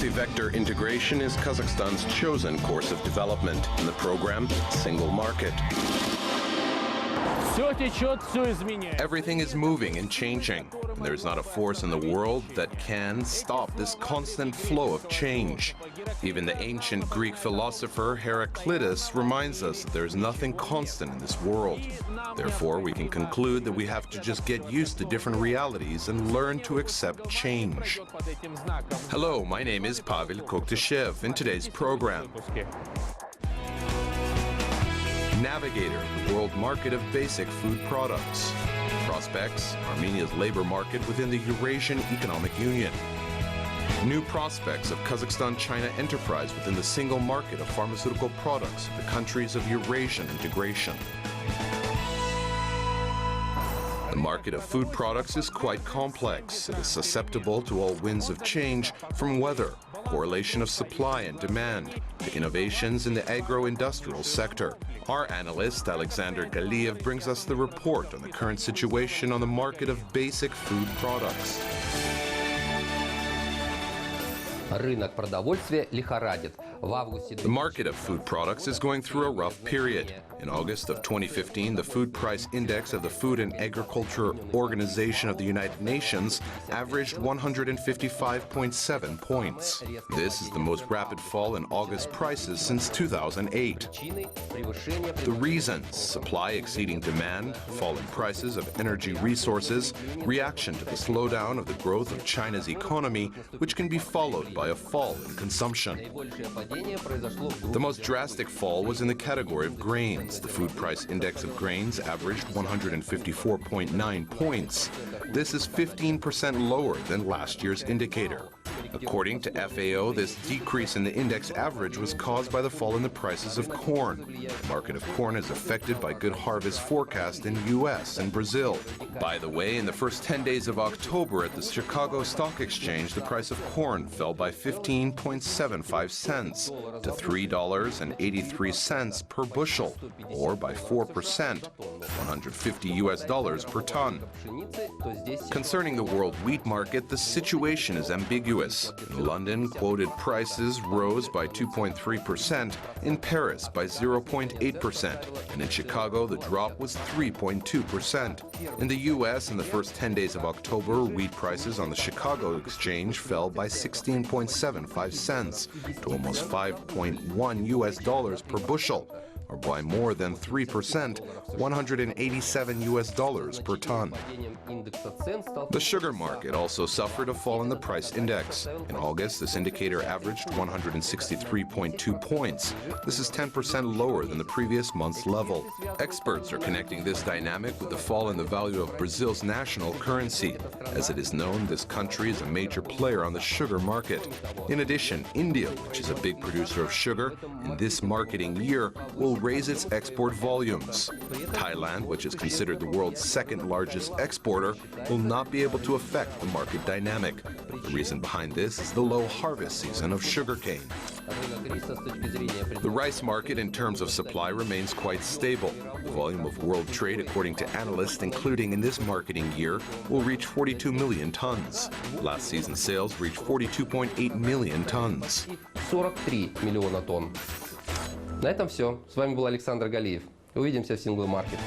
Multi-vector integration is Kazakhstan's chosen course of development. In the program, Single Market. Everything is moving and changing. And there is not a force in the world that can stop this constant flow of change. Even the ancient Greek philosopher Heraclitus reminds us that there is nothing constant in this world. Therefore, we can conclude that we have to just get used to different realities and learn to accept change. Hello, my name is Pavel Koktashev. In today's program, Navigator, the world market of basic food products. Prospects, Armenia's labor market within the Eurasian Economic Union. New prospects of Kazakhstan-China enterprise within the single market of pharmaceutical products of the countries of Eurasian integration. The market of food products is quite complex. It is susceptible to all winds of change, from weather, correlation of supply and demand, to innovations in the agro-industrial sector. Our analyst, Alexander Galiev, brings us the report on the current situation on the market of basic food products. The market of food products is going through a rough period. In August of 2015, the food price index of the Food and Agriculture Organization of the United Nations averaged 155.7 points. This is the most rapid fall in August prices since 2008. The reasons: supply exceeding demand, falling prices of energy resources, reaction to the slowdown of the growth of China's economy, which can be followed by a fall in consumption. The most drastic fall was in the category of grains. The food price index of grains averaged 154.9 points. This is 15% lower than last year's indicator. According to FAO, this decrease in the index average was caused by the fall in the prices of corn. The market of corn is affected by good harvest forecast in US and Brazil. By the way, in the first 10 days of October at the Chicago Stock Exchange, the price of corn fell by 15.75 cents to $3.83 per bushel, or by 4%, $150 per ton. Concerning the world wheat market, the situation is ambiguous. In London, quoted prices rose by 2.3%, in Paris by 0.8%, and in Chicago the drop was 3.2%. In the US, in the first 10 days of October, wheat prices on the Chicago Exchange fell by 16.75 cents to almost $5.1 per bushel, or by more than 3%, $187 per ton. The sugar market also suffered a fall in the price index. In August, this indicator averaged 163.2 points. This is 10% lower than the previous month's level. Experts are connecting this dynamic with the fall in the value of Brazil's national currency. As it is known, this country is a major player on the sugar market. In addition, India, which is a big producer of sugar, in this marketing year will raise its export volumes. Thailand, which is considered the world's second largest exporter, will not be able to affect the market dynamic. The reason behind this is the low harvest season of sugarcane. The rice market in terms of supply remains quite stable. The volume of world trade, according to analysts, including in this marketing year, will reach 42 million tons. Last season's sales reached 42.8 million tons. 43 миллиона тонн. На этом все. С вами был Александр Галиев. Увидимся в Single Market.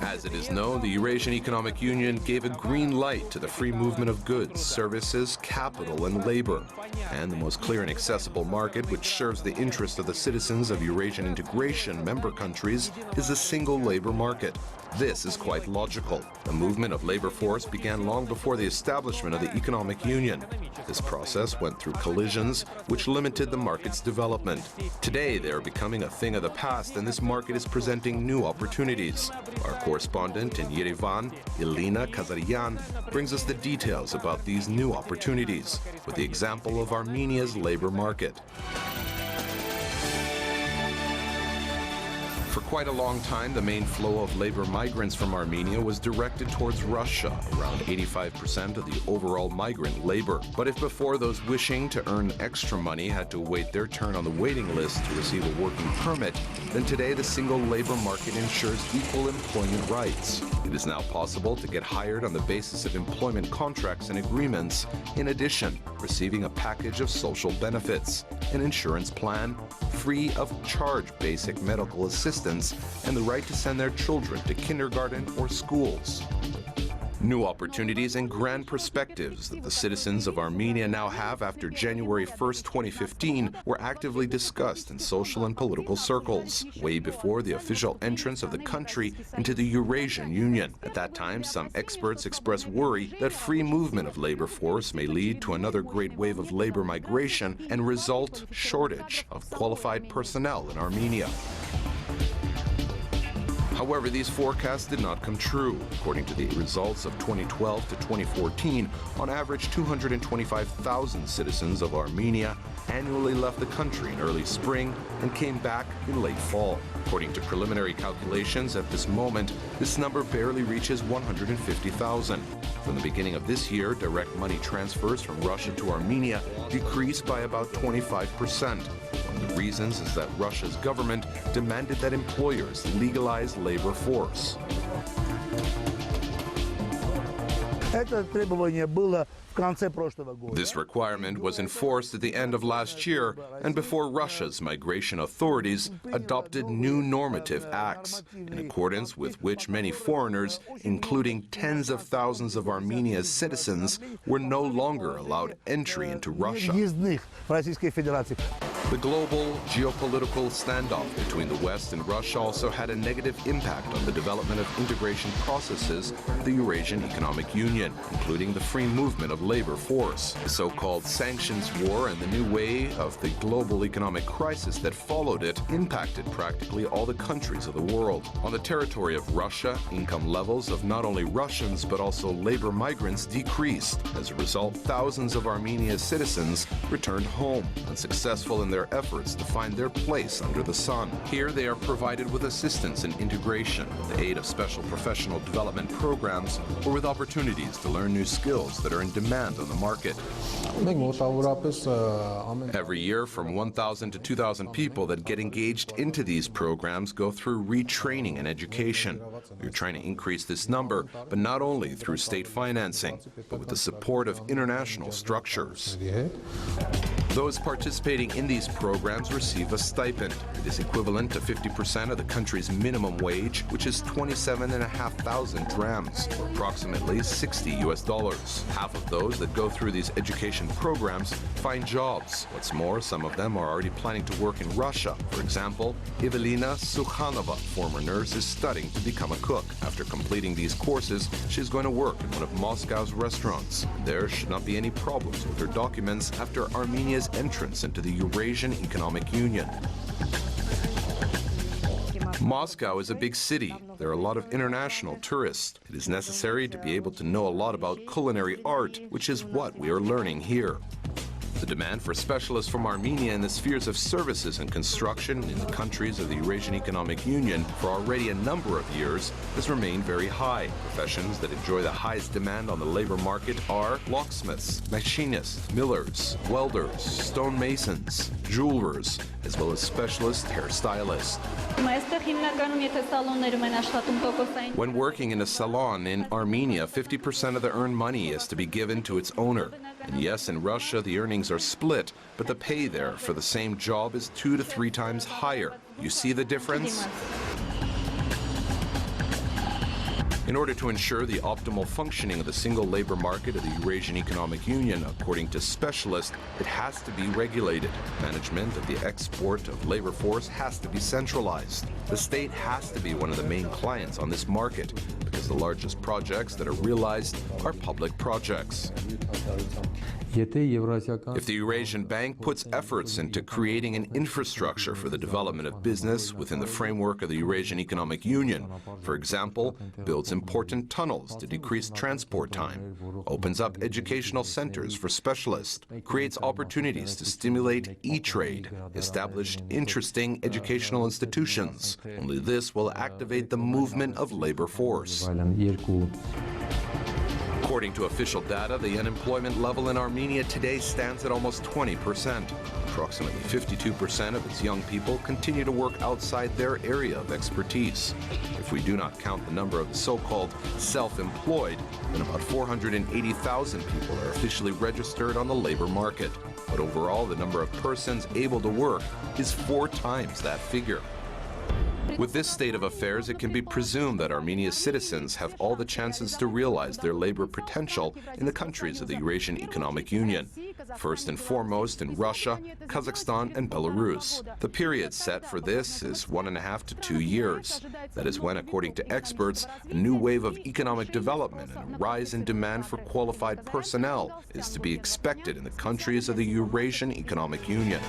As it is known, the Eurasian Economic Union gave a green light to the free movement of goods, services, capital, and labor. And the most clear and accessible market, which serves the interest of the citizens of Eurasian integration member countries, is a single labor market. This is quite logical. The movement of labor force began long before the establishment of the Economic Union. This process went through collisions, which limited the market's development. Today, they are becoming a thing of the past, and this market is presenting new opportunities. Our correspondent in Yerevan, Elena Kazaryan, brings us the details about these new opportunities, with the example of Armenia's labor market. For quite a long time, the main flow of labor migrants from Armenia was directed towards Russia, around 85% of the overall migrant labor. But if before those wishing to earn extra money had to wait their turn on the waiting list to receive a working permit, then today the single labor market ensures equal employment rights. It is now possible to get hired on the basis of employment contracts and agreements, in addition, receiving a package of social benefits, an insurance plan, free of charge basic medical assistance, and the right to send their children to kindergarten or schools. New opportunities and grand perspectives that the citizens of Armenia now have after January 1st, 2015 were actively discussed in social and political circles, way before the official entrance of the country into the Eurasian Union. At that time, some experts expressed worry that free movement of labor force may lead to another great wave of labor migration and result shortage of qualified personnel in Armenia. However, these forecasts did not come true. According to the results of 2012 to 2014, on average 225,000 citizens of Armenia annually left the country in early spring and came back in late fall. According to preliminary calculations, at this moment, this number barely reaches 150,000. From the beginning of this year, direct money transfers from Russia to Armenia decreased by about 25%. One of the reasons is that Russia's government demanded that employers legalize labor force. This requirement was enforced at the end of last year and before Russia's migration authorities adopted new normative acts, in accordance with which many foreigners, including tens of thousands of Armenia's citizens, were no longer allowed entry into Russia. The global geopolitical standoff between the West and Russia also had a negative impact on the development of integration processes of the Eurasian Economic Union, including the free movement of labor force. The so-called sanctions war and the new wave of the global economic crisis that followed it impacted practically all the countries of the world. On the territory of Russia, income levels of not only Russians but also labor migrants decreased. As a result, thousands of Armenia's citizens returned home, unsuccessful in their efforts to find their place under the sun. Here they are provided with assistance and integration, with the aid of special professional development programs, or with opportunities to learn new skills that are in demand on the market. Every year, from 1,000 to 2,000 people that get engaged into these programs go through retraining and education. We're trying to increase this number, but not only through state financing, but with the support of international structures. Those participating in these programs receive a stipend. It is equivalent to 50% of the country's minimum wage, which is 27,500 drams, or approximately $60 US. Half of those that go through these education programs find jobs. What's more, some of them are already planning to work in Russia. For example, Evelina Sukhanova, former nurse, is studying to become a cook. After completing these courses, she's going to work in one of Moscow's restaurants. There should not be any problems with her documents after Armenia's entrance into the Eurasian Economic Union. Moscow is a big city. There are a lot of international tourists. It is necessary to be able to know a lot about culinary art, which is what we are learning here. The demand for specialists from Armenia in the spheres of services and construction in the countries of the Eurasian Economic Union for already a number of years has remained very high. Professions that enjoy the highest demand on the labor market are locksmiths, machinists, millers, welders, stonemasons, jewelers, as well as specialist hairstylists. When working in a salon in Armenia, 50% of the earned money is to be given to its owner. And yes, in Russia, the earnings are split, but the pay there for the same job is 2 to 3 times higher. You see the difference? In order to ensure the optimal functioning of the single labor market of the Eurasian Economic Union, according to specialists, it has to be regulated. Management of the export of labor force has to be centralized. The state has to be one of the main clients on this market, because the largest projects that are realized are public projects. If the Eurasian Bank puts efforts into creating an infrastructure for the development of business within the framework of the Eurasian Economic Union, for example, builds important tunnels to decrease transport time, opens up educational centers for specialists, creates opportunities to stimulate e-trade, established interesting educational institutions. Only this will activate the movement of labor force. According to official data, the unemployment level in Armenia today stands at almost 20%. Approximately 52% of its young people continue to work outside their area of expertise. If we do not count the number of the so-called self-employed, then about 480,000 people are officially registered on the labor market. But overall, the number of persons able to work is 4 times that figure. With this state of affairs, it can be presumed that Armenia's citizens have all the chances to realize their labor potential in the countries of the Eurasian Economic Union, first and foremost in Russia, Kazakhstan, and Belarus. The period set for this is 1.5 to 2 years. That is when, according to experts, a new wave of economic development and a rise in demand for qualified personnel is to be expected in the countries of the Eurasian Economic Union.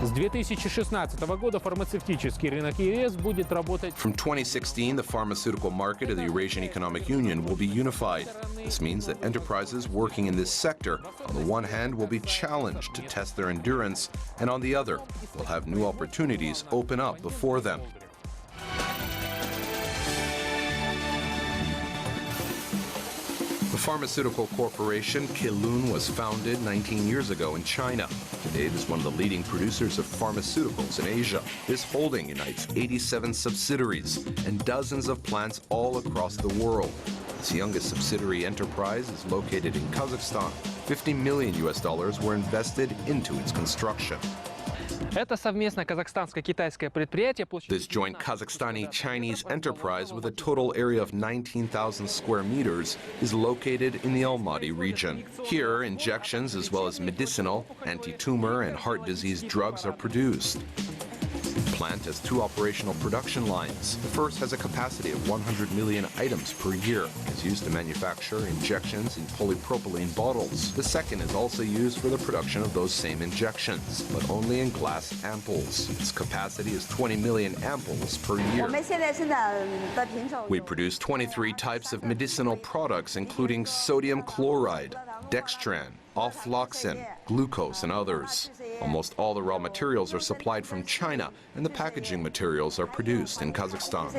С 2016 года фармацевтический рынок ЕС будет работать. From 2016, the pharmaceutical market of the Eurasian Economic Union will be unified. This means that enterprises working in this sector, on the one hand, will be challenged to test their endurance, and on the other, will have new opportunities open up before them. The pharmaceutical corporation Kelun was founded 19 years ago in China. Today it is one of the leading producers of pharmaceuticals in Asia. This holding unites 87 subsidiaries and dozens of plants all across the world. Its youngest subsidiary enterprise is located in Kazakhstan. $50 million were invested into its construction. Это совместное казахстанско-китайское предприятие. This joint Kazakhstani-Chinese enterprise with a total area of 19,000 square meters is located in the Almaty region. Here, injections as well as medicinal, anti-tumor, and heart disease drugs are produced. The plant has 2 operational production lines. The first has a capacity of 100 million items per year. It's used to manufacture injections in polypropylene bottles. The second is also used for the production of those same injections, but only in glass ampoules. Its capacity is 20 million ampoules per year. We produce 23 types of medicinal products, including sodium chloride, dextran, ofloxacin, glucose, and others. Almost all the raw materials are supplied from China, and the packaging materials are produced in Kazakhstan.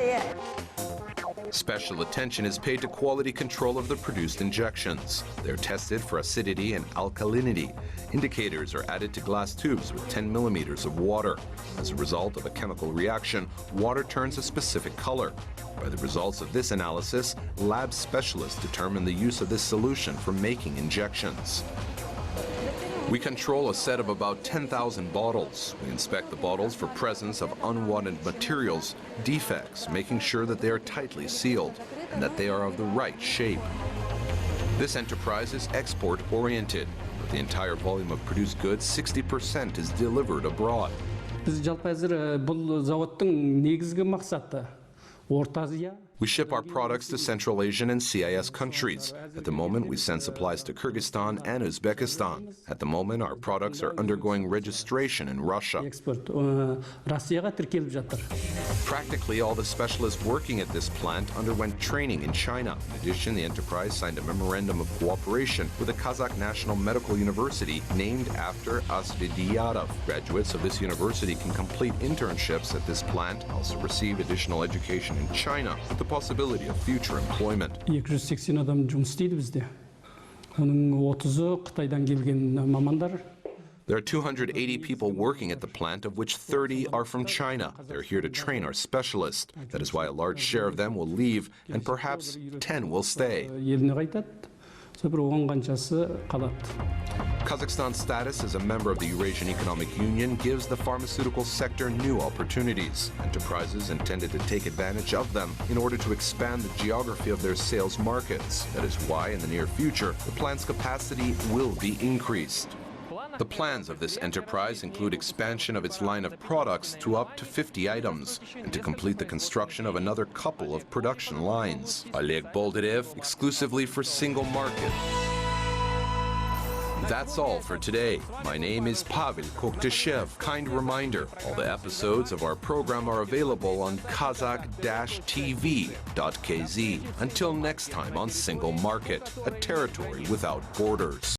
Special attention is paid to quality control of the produced injections. They're tested for acidity and alkalinity. Indicators are added to glass tubes with 10 millimeters of water. As a result of a chemical reaction, water turns a specific color. By the results of this analysis, lab specialists determine the use of this solution for making injections. We control a set of about 10,000 bottles. We inspect the bottles for presence of unwanted materials, defects, making sure that they are tightly sealed and that they are of the right shape. This enterprise is export-oriented. Of the entire volume of produced goods, 60% is delivered abroad. Biz жалпы әзір бұл заводтың негізгі мақсаты Орта Азия. We ship our products to Central Asian and CIS countries. At the moment, we send supplies to Kyrgyzstan and Uzbekistan. At the moment, our products are undergoing registration in Russia. Экспорт Россияға тіркеліп жатыр. Practically all the specialists working at this plant underwent training in China. In addition, the enterprise signed a memorandum of cooperation with the Kazakh National Medical University named after Asvediyarov. Graduates of this university can complete internships at this plant, also receive additional education in China with the possibility of future employment. 280 адам жұмыс істейді бізде. Оның 30-ы Қытайдан келген мамандар. There are 280 people working at the plant, of which 30 are from China. They're here to train our specialists. That is why a large share of them will leave, and perhaps 10 will stay. Еліне қайтады. Бір 10 қаншасы қалады. Kazakhstan's status as a member of the Eurasian Economic Union gives the pharmaceutical sector new opportunities. Enterprises intended to take advantage of them in order to expand the geography of their sales markets. That is why, in the near future, the plant's capacity will be increased. The plans of this enterprise include expansion of its line of products to up to 50 items and to complete the construction of another couple of production lines. Oleg Boldarev, exclusively for Single Market. That's all for today. My name is Pavel Koktashev. Kind reminder, all the episodes of our program are available on Kazakh-TV.kz. Until next time on Single Market, a territory without borders.